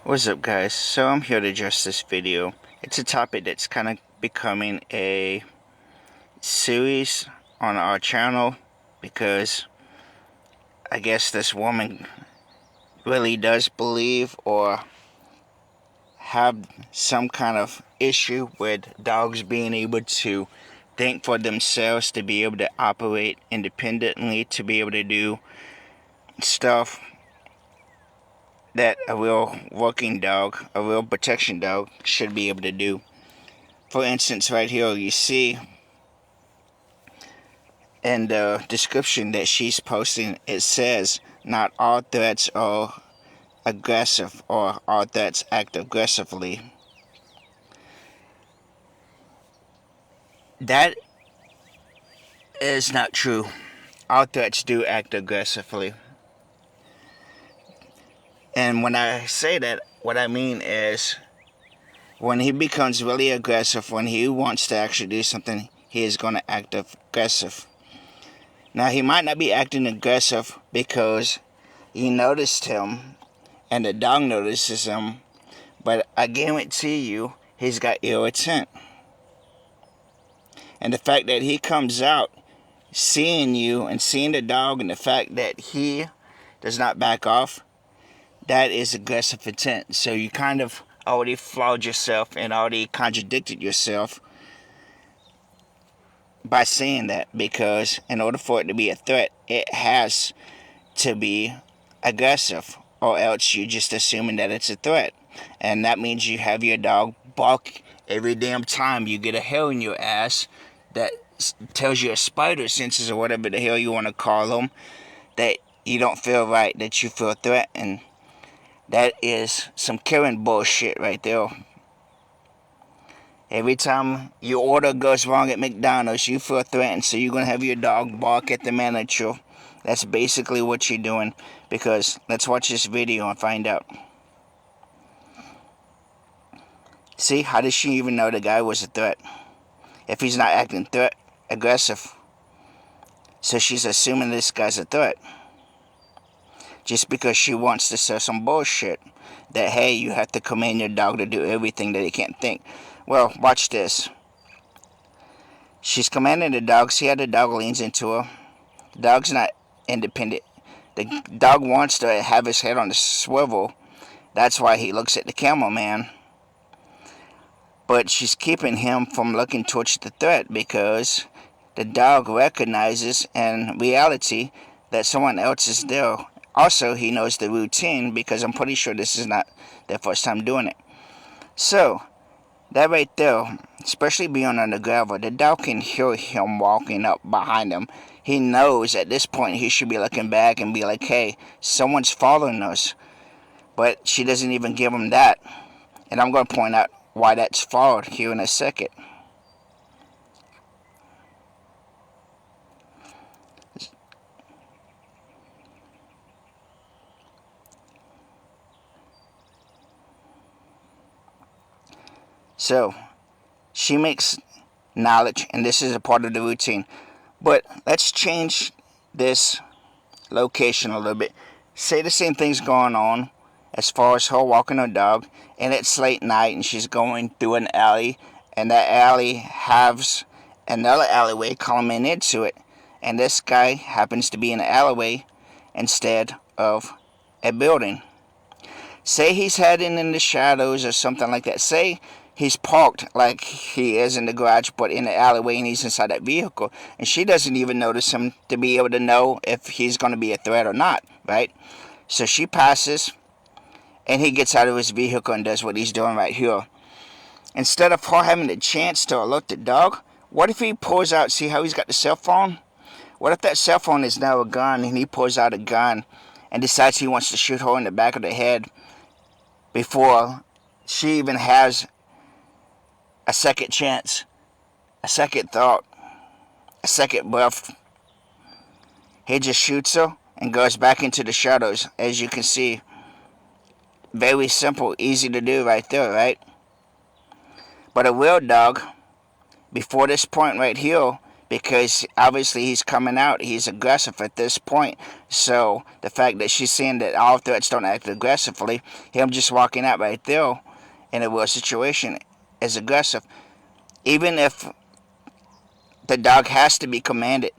What's up, guys? So I'm here to address this video. It's a topic that's kind of becoming a series on our channel because I guess this woman really does believe or have some kind of issue with dogs being able to think for themselves, to be able to operate independently, to be able to do stuff that a real working dog, a real protection dog should be able to do. For instance, right here you see in the description that she's posting, it says not all threats are aggressive or all threats act aggressively. That is not true. All threats do act aggressively. And when I say that, what I mean is when he becomes really aggressive, when he wants to actually do something, he is going to act aggressive. Now, he might not be acting aggressive because you noticed him and the dog notices him, but I guarantee you he's got ill intent. And the fact that he comes out seeing you and seeing the dog, and the fact that he does not back off, that is aggressive intent. So you kind of already flawed yourself and already contradicted yourself by saying that, because in order for it to be a threat, it has to be aggressive, or else you're just assuming that it's a threat. And that means you have your dog bark every damn time you get a hair in your ass that tells you a spider senses, or whatever the hell you want to call them, that you don't feel right, that you feel threatened. That is some Karen bullshit right there. Every time your order goes wrong at McDonald's, you feel threatened, so you're going to have your dog bark at the manager. That's basically what you're doing, because let's watch this video and find out. See, how does she even know the guy was a threat if he's not acting aggressive? So she's assuming this guy's a threat just because she wants to sell some bullshit that, hey, you have to command your dog to do everything that he can't think. Well, watch this. She's commanding the dog. See how the dog leans into her? The dog's not independent. The dog wants to have his head on the swivel. That's why he looks at the cameraman. But she's keeping him from looking towards the threat, because the dog recognizes in reality that someone else is there. Also, he knows the routine, because I'm pretty sure this is not their first time doing it. So, that right there, especially being on the gravel, the dog can hear him walking up behind him. He knows at this point he should be looking back and be like, hey, someone's following us. But she doesn't even give him that. And I'm going to point out why that's flawed here in a second. So, she makes knowledge, and this is a part of the routine. But let's change this location a little bit. Say the same thing's going on as far as her walking her dog, and it's late night, and she's going through an alley, and that alley has another alleyway coming into it, and this guy happens to be in an alleyway instead of a building. Say he's heading in the shadows or something like that. Say he's parked like he is in the garage, but in the alleyway, and he's inside that vehicle, and she doesn't even notice him to be able to know if he's going to be a threat or not, right? So she passes, and he gets out of his vehicle and does what he's doing right here. Instead of her having the chance to alert the dog, what if he pulls out, see how he's got the cell phone? What if that cell phone is now a gun, and he pulls out a gun and decides he wants to shoot her in the back of the head before she even has a second chance, a second thought, a second breath? He just shoots her and goes back into the shadows, as you can see. Very simple, easy to do right there, right? But a real dog, before this point right here, because obviously he's coming out. He's aggressive at this point. So the fact that she's saying that all threats don't act aggressively, him just walking out right there in a real situation is aggressive. Even if the dog has to be commanded,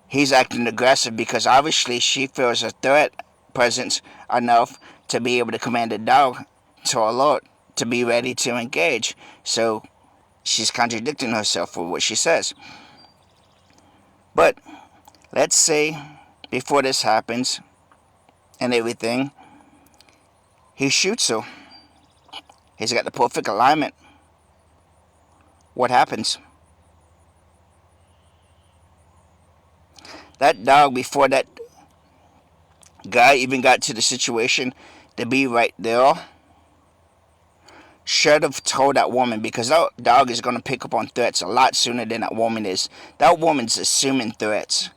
he's acting aggressive because obviously she feels a threat presence enough to be able to command the dog to alert, to be ready to engage. So she's contradicting herself with what she says. But let's say before this happens and everything, he shoots her. He's got the perfect alignment. What happens? That dog, before that guy even got to the situation to be right there, should have told that woman, because that dog is going to pick up on threats a lot sooner than that woman is. That woman's assuming threats.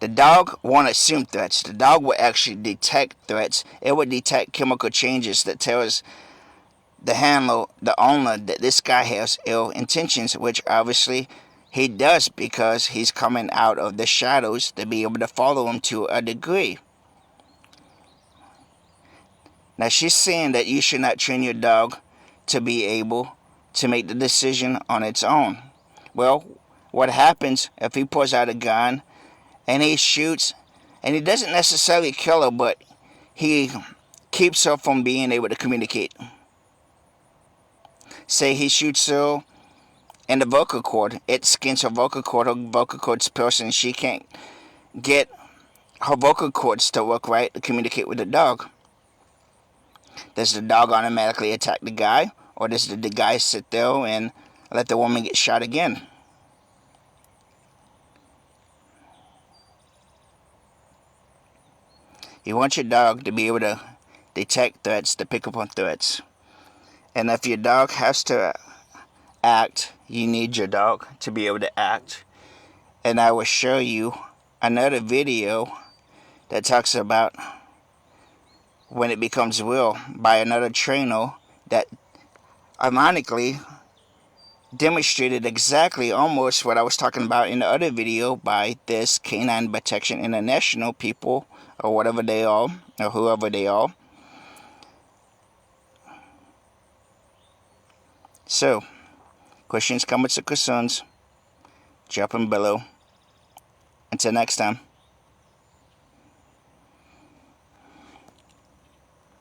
The dog won't assume threats. The dog will actually detect threats. It will detect chemical changes that tells the handler, the owner, that this guy has ill intentions, which obviously he does because he's coming out of the shadows to be able to follow him to a degree. Now she's saying that you should not train your dog to be able to make the decision on its own. Well, what happens if he pulls out a gun and he shoots, and he doesn't necessarily kill her, but he keeps her from being able to communicate? Say he shoots her in the vocal cord. It skins her vocal cord's pierced, and she can't get her vocal cords to work right to communicate with the dog. Does the dog automatically attack the guy, or does the guy sit there and let the woman get shot again? You want your dog to be able to detect threats, to pick up on threats. And if your dog has to act, you need your dog to be able to act. And I will show you another video that talks about when it becomes real by another trainer that ironically demonstrated exactly almost what I was talking about in the other video by this Canine Protection International people, or whatever they are, or whoever they are. So, questions, comments, or concerns, drop them below. Until next time.